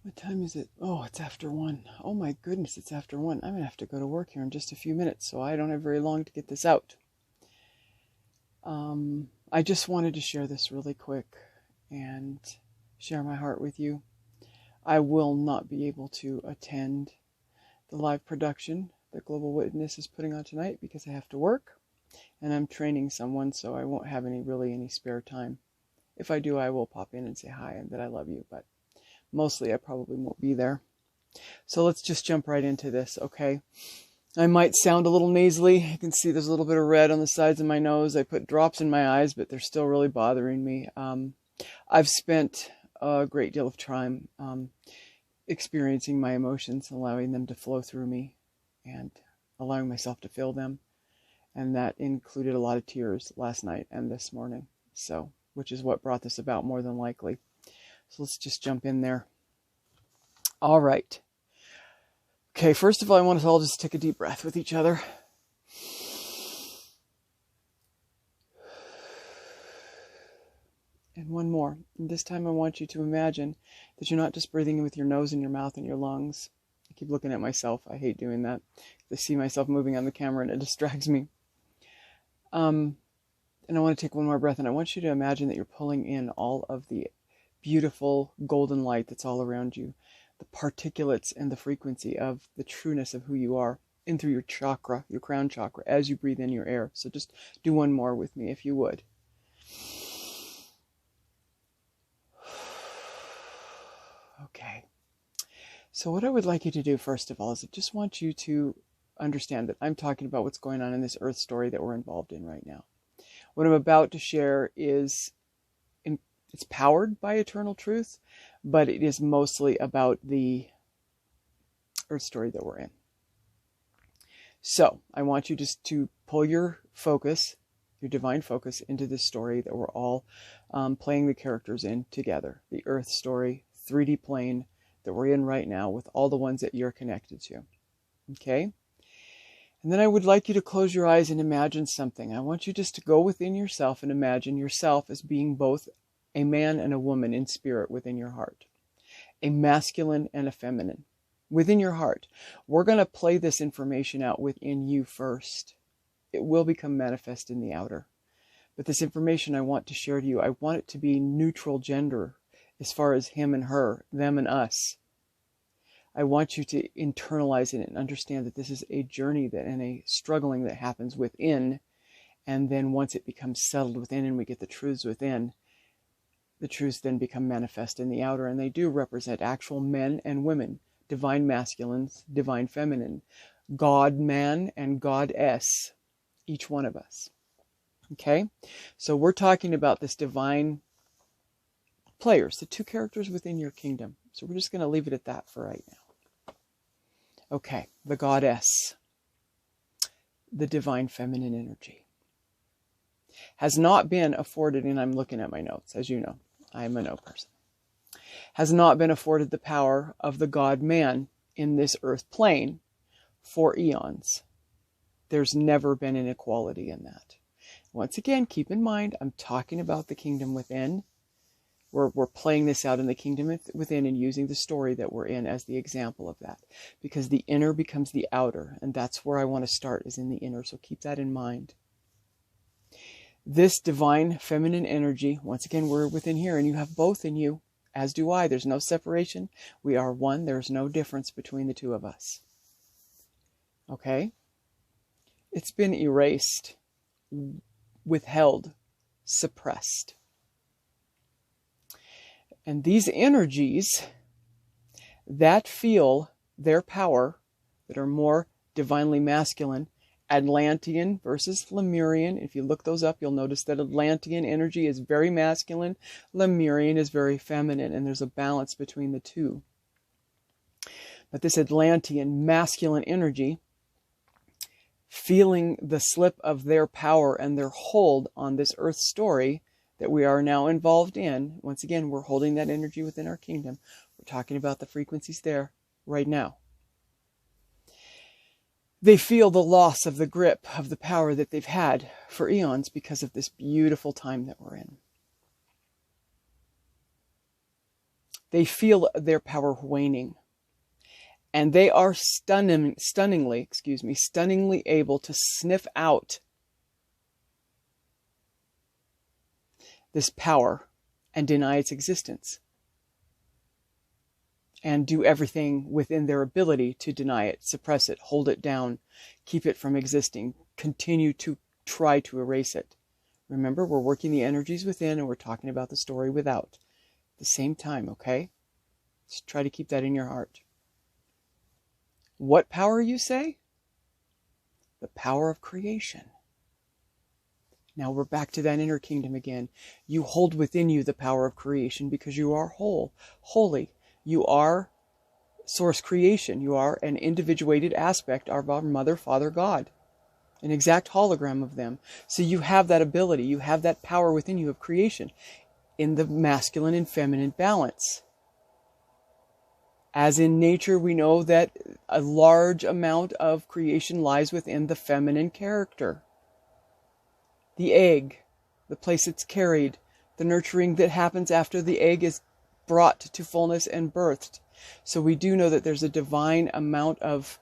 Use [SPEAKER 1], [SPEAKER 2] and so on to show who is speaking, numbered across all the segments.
[SPEAKER 1] What time is it? Oh, it's after 1. Oh my goodness, it's after 1. I'm going to have to go to work here in just a few minutes, so I don't have very long to get this out. I just wanted to share this really quick and share my heart with you. I will not be able to attend the live production that Global Witness is putting on tonight because I have to work and I'm training someone, so I won't have any spare time. If I do, I will pop in and say hi and that I love you, but mostly I probably won't be there. So let's just jump right into this, okay? I might sound a little nasally. You can see there's a little bit of red on the sides of my nose. I put drops in my eyes, but they're still really bothering me. I've spent a great deal of time experiencing my emotions, allowing them to flow through me and allowing myself to feel them. And that included a lot of tears last night and this morning, so which is what brought this about more than likely. So let's just jump in there. All right. Okay, first of all, I want us all just to take a deep breath with each other. And one more. And this time I want you to imagine that you're not just breathing in with your nose and your mouth and your lungs. I keep looking at myself. I hate doing that. I see myself moving on the camera and it distracts me. And I want to take one more breath, and I want you to imagine that you're pulling in all of the beautiful golden light that's all around you, the particulates and the frequency of the trueness of who you are in through your chakra, your crown chakra, as you breathe in your air. So just do one more with me if you would. Okay. So what I would like you to do first of all is I just want you to understand that I'm talking about what's going on in this earth story that we're involved in right now. What I'm about to share is it's powered by eternal truth, but it is mostly about the earth story that we're in. So I want you just to pull your focus, your divine focus, into this story that we're all playing the characters in together. The earth story, 3D plane that we're in right now with all the ones that you're connected to. Okay? And then I would like you to close your eyes and imagine something. I want you just to go within yourself and imagine yourself as being both a man and a woman in spirit within your heart. A masculine and a feminine within your heart. We're going to play this information out within you first. It will become manifest in the outer. But this information I want to share to you, I want it to be neutral gender as far as him and her, them and us. I want you to internalize it and understand that this is a journey that and a struggling that happens within. And then once it becomes settled within and we get the truths within, the truths then become manifest in the outer. And they do represent actual men and women, divine masculines, divine feminine, God man and goddess, each one of us. Okay? So we're talking about this divine players, the two characters within your kingdom. So we're just going to leave it at that for right now. Okay, the goddess, the divine feminine energy, has not been afforded, and I'm looking at my notes, as you know, I'm a no person, has not been afforded the power of the God-man in this earth plane for eons. There's never been an equality in that. Once again, keep in mind, I'm talking about the kingdom within. We're playing this out in the kingdom within and using the story that we're in as the example of that. Because the inner becomes the outer. And that's where I want to start, is in the inner. So keep that in mind. This divine feminine energy, once again, we're within here. And you have both in you, as do I. There's no separation. We are one. There's no difference between the two of us. Okay? It's been erased, withheld, suppressed. And these energies that feel their power, that are more divinely masculine, Atlantean versus Lemurian. If you look those up, you'll notice that Atlantean energy is very masculine, Lemurian is very feminine, and there's a balance between the two. But this Atlantean masculine energy, feeling the slip of their power and their hold on this earth story that we are now involved in. Once again, we're holding that energy within our kingdom. We're talking about the frequencies there right now. They feel the loss of the grip of the power that they've had for eons because of this beautiful time that we're in. they feel their power waning. And they are stunningly able to sniff out this power and deny its existence. And do everything within their ability to deny it, suppress it, hold it down, keep it from existing, continue to try to erase it. Remember, we're working the energies within and we're talking about the story without. At the same time, okay? Just try to keep that in your heart. What power, you say? The power of creation. Now we're back to that inner kingdom again. You hold within you the power of creation because you are whole, holy. You are source creation. You are an individuated aspect of our Mother, Father, God. An exact hologram of them. So you have that ability. You have that power within you of creation in the masculine and feminine balance. As in nature, we know that a large amount of creation lies within the feminine character. The egg, the place it's carried, the nurturing that happens after the egg is brought to fullness and birthed. So we do know that there's a divine amount of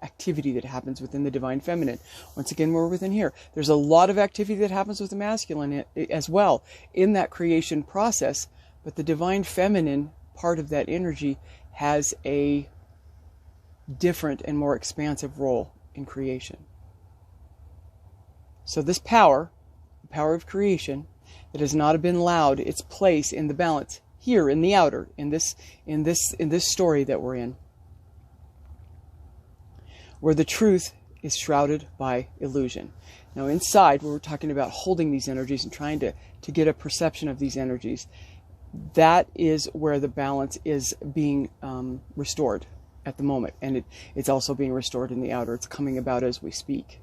[SPEAKER 1] activity that happens within the divine feminine. Once again, we're within here. There's a lot of activity that happens with the masculine as well in that creation process, but the divine feminine part of that energy has a different and more expansive role in creation. So this power, the power of creation, that has not been allowed its place in the balance here in the outer, in this story that we're in, where the truth is shrouded by illusion. Now inside, where we're talking about holding these energies and trying to get a perception of these energies, that is where the balance is being restored at the moment. And it's also being restored in the outer. It's coming about as we speak.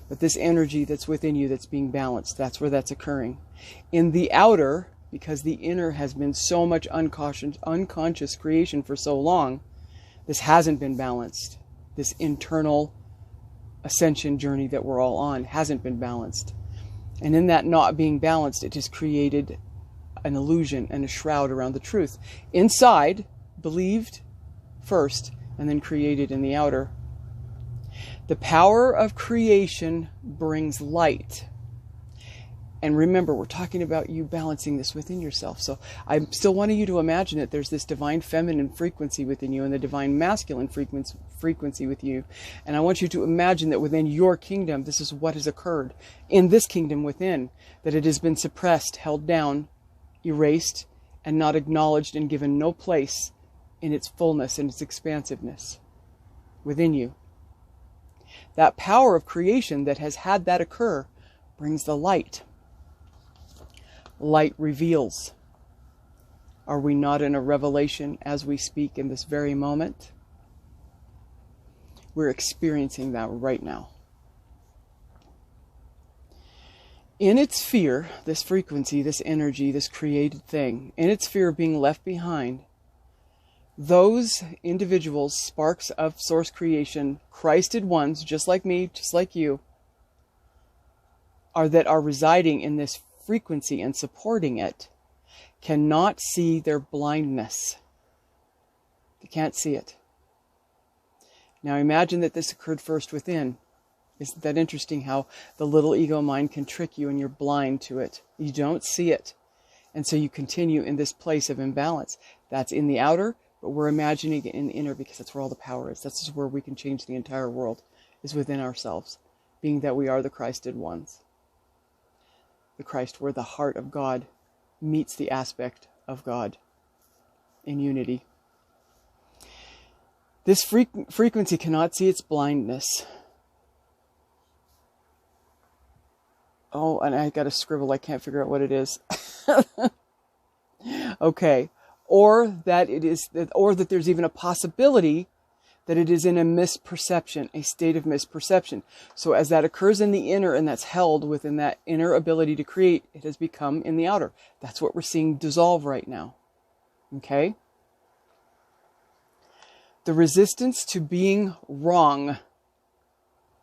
[SPEAKER 1] But this energy that's within you that's being balanced, that's where that's occurring. In the outer, because the inner has been so much unconscious creation for so long, this hasn't been balanced. This internal ascension journey that we're all on hasn't been balanced. And in that not being balanced, it has created an illusion and a shroud around the truth. Inside, believed first, and then created in the outer. The power of creation brings light. And remember, we're talking about you balancing this within yourself. So I still want you to imagine that there's this divine feminine frequency within you and the divine masculine frequency with you. And I want you to imagine that within your kingdom, this is what has occurred. In this kingdom within, that it has been suppressed, held down, erased, and not acknowledged and given no place in its fullness and its expansiveness within you. That power of creation that has had that occur brings the light. Light reveals. Are we not in a revelation as we speak in this very moment? We're experiencing that right now. In its fear, this frequency, this energy, this created thing, in its fear of being left behind, those individuals, sparks of source creation, Christed ones, just like me, just like you, that are residing in this frequency and supporting it, cannot see their blindness. They can't see it. Now imagine that this occurred first within. Isn't that interesting how the little ego mind can trick you and you're blind to it? You don't see it. And so you continue in this place of imbalance. That's in the outer, but we're imagining it in the inner because that's where all the power is. That's just where we can change the entire world, is within ourselves, being that we are the Christed ones. The Christ, where the heart of God meets the aspect of God in unity. This frequency cannot see its blindness. Oh, and I got to scribble. I can't figure out what it is. Okay. Or that there's even a possibility that it is in a misperception, a state of misperception. So as that occurs in the inner and that's held within that inner ability to create, it has become in the outer. That's what we're seeing dissolve right now. Okay? The resistance to being wrong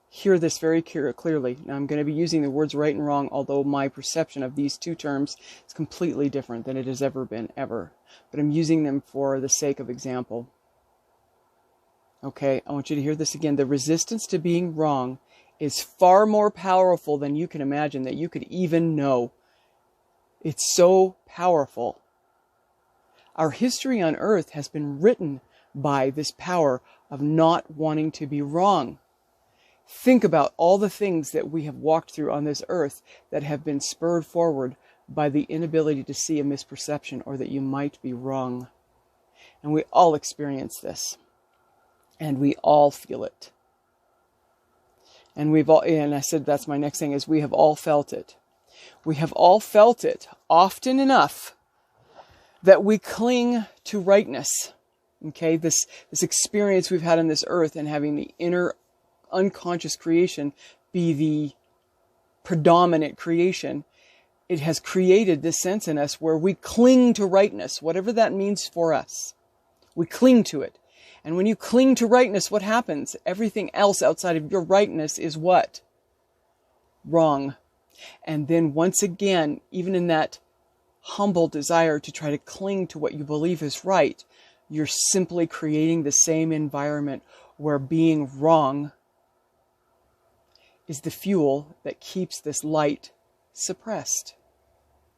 [SPEAKER 1] hear this very clearly. Now, I'm going to be using the words right and wrong, although my perception of these two terms is completely different than it has ever been, ever. But I'm using them for the sake of example. Okay, I want you to hear this again. The resistance to being wrong is far more powerful than you can imagine, that you could even know. It's so powerful. Our history on earth has been written by this power of not wanting to be wrong. Think about all the things that we have walked through on this earth that have been spurred forward by the inability to see a misperception or that you might be wrong. And we all experience this. And we all feel it. And I said that's my next thing, is we have all felt it. We have all felt it often enough that we cling to rightness. Okay, this experience we've had on this earth and having the inner unconscious creation be the predominant creation, it has created this sense in us where we cling to rightness, whatever that means for us. We cling to it. And when you cling to rightness, what happens? Everything else outside of your rightness is what? Wrong. And then once again, even in that humble desire to try to cling to what you believe is right, you're simply creating the same environment where being wrong is the fuel that keeps this light suppressed.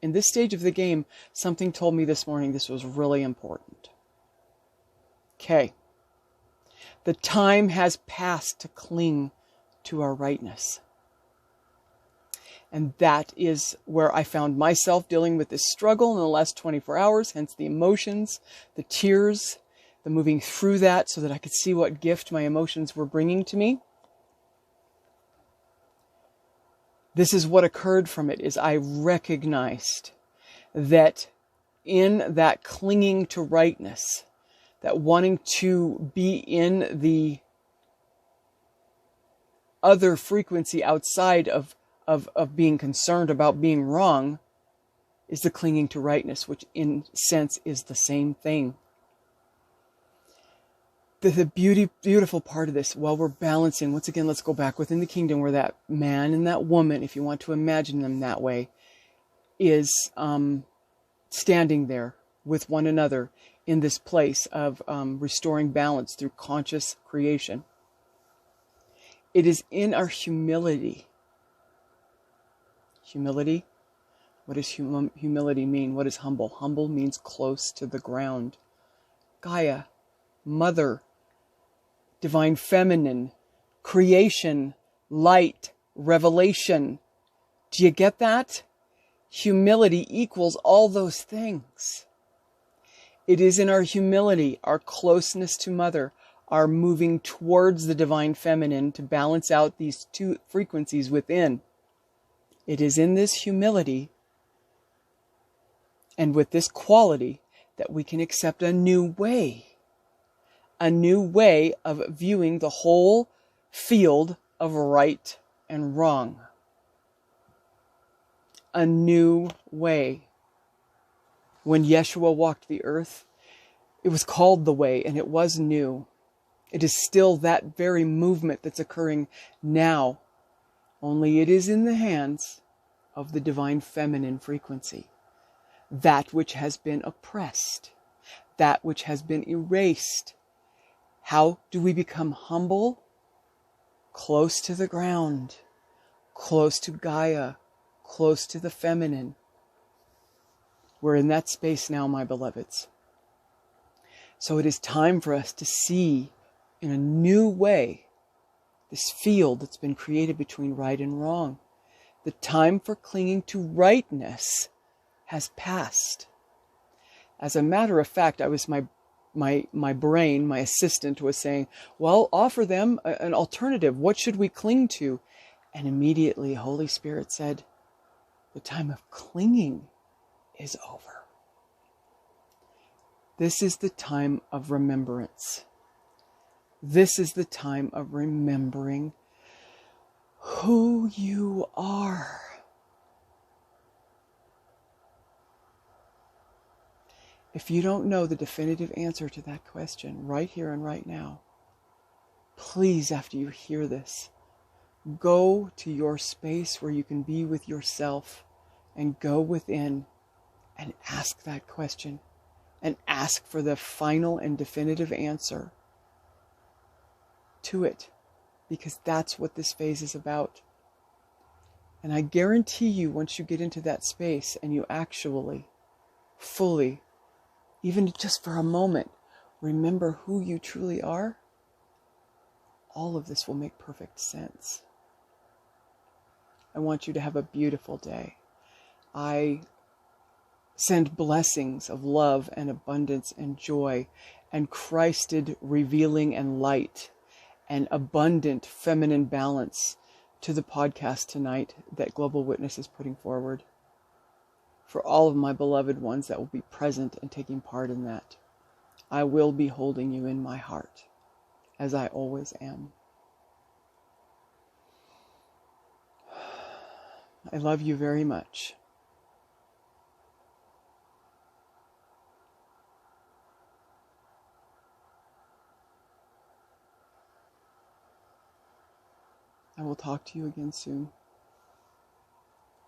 [SPEAKER 1] In this stage of the game, something told me this morning this was really important. Okay. The time has passed to cling to our rightness. And that is where I found myself dealing with this struggle in the last 24 hours, hence the emotions, the tears, the moving through that so that I could see what gift my emotions were bringing to me. This is what occurred from it, is I recognized that in that clinging to rightness, that wanting to be in the other frequency outside of being concerned about being wrong, is the clinging to rightness, which in sense is the same thing. The beautiful part of this, while we're balancing, once again, let's go back within the kingdom where that man and that woman, if you want to imagine them that way, is standing there with one another in this place of restoring balance through conscious creation. It is in our humility. Humility? What does humility mean? What is humble? Humble means close to the ground. Gaia, mother, divine feminine, creation, light, revelation. Do you get that? Humility equals all those things. It is in our humility, our closeness to mother, our moving towards the divine feminine to balance out these two frequencies within. It is in this humility and with this quality that we can accept a new way of viewing the whole field of right and wrong. A new way. When Yeshua walked the earth, it was called the way, and it was new. It is still that very movement that's occurring now, only it is in the hands of the divine feminine frequency. That which has been oppressed, that which has been erased. How do we become humble? Close to the ground, close to Gaia, close to the feminine. We're in that space now, my beloveds. So it is time for us to see in a new way this field that's been created between right and wrong. The time for clinging to rightness has passed. As a matter of fact, my brain, my assistant was saying, well, offer them an alternative. What should we cling to? And immediately Holy Spirit said, the time of clinging is over. This is the time of remembrance. This is the time of remembering who you are. If you don't know the definitive answer to that question right here and right now, please, after you hear this, Go to your space where you can be with yourself and go within and ask that question and ask for the final and definitive answer to it, because that's what this phase is about. And I guarantee you, once you get into that space and you actually fully, even just for a moment, remember who you truly are, all of this will make perfect sense. I want you to have a beautiful day. I send blessings of love and abundance and joy and Christed revealing and light and abundant feminine balance to the podcast tonight that Global Witness is putting forward. For all of my beloved ones that will be present and taking part in that, I will be holding you in my heart, as I always am. I love you very much. I will talk to you again soon.